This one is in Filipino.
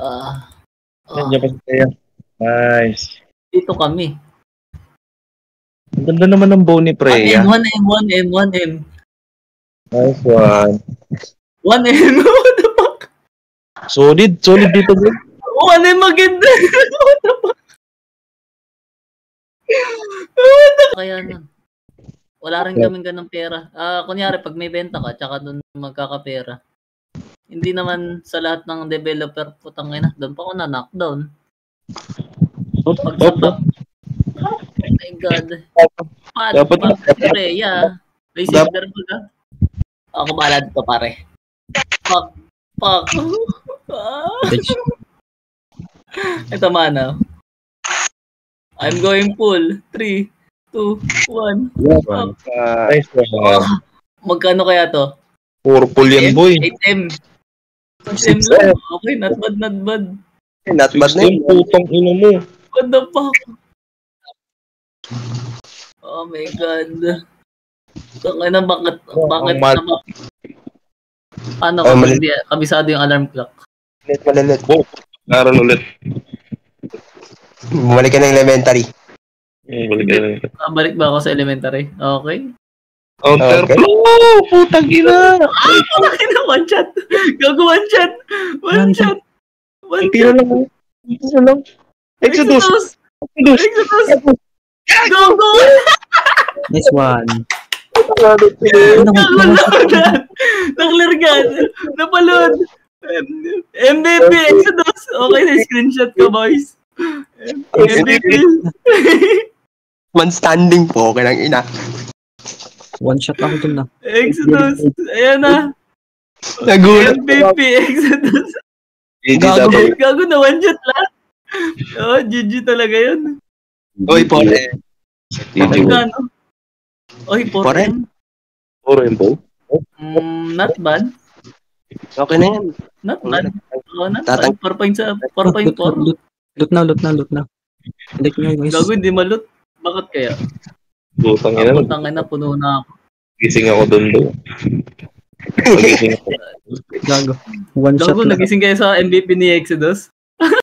Nandiyan pa siya. Nice. Dito kami. Ang ganda naman ng bow ni Freya. 1M. Nice one. 1M. What the fuck? Solid dito bro. 1M maganda. What the fuck? Kaya nun. Wala rin kaming ganang pera. Kunyari, pag may benta ka, tsaka doon magkakapera. Hindi naman sa lahat ng developer, putang ina, doon pa ako na-knockdown. Pagsapak. Oh my God. Dapat Freya. May silver ba ka? Ako bahala dito, pare. Fuck. Ito mana. I'm going full. 3, 2, 1. Nice one. Magkano kaya to? Purple yan, boy. 8M. 8M lang. Okay, not bad. Not bad na yun. Putang ino mo. What the fuck? Oh my God. Tangina, bakit naman? Ano kung hindi kabisado yung alarm clock? Malilit. Naroon ulit. Bumalik ka ng elementary. Balik ba ako sa elementary? Okay. Counter flow! Putang ina! Putang ina, one shot! Gago, one shot! Tira lang. Exodus! Gago! Nice one. Nakler ka. Napalod. MVP Exodus. Okay, na screenshot ko, boys. MVP. Man standing po, kailang ina. One shot ako dun na. Exodus. Ayan na. Nagulat. MVP Exodus. Gago na one shot lang. Oh, GG talaga yun. Oy, pore. Magkano? Oy, 4M. 4M po? Not bad. Okay na yan. Not bad. Not bad. 4.4. Loot na. Balik nyo guys. Gago, hindi malot. Bakit kaya? Putang ina. Putang ina, puno na ako. Gising ako doon. Gago. One shot Gago, lang. nagising kayo sa MVP ni Exodus?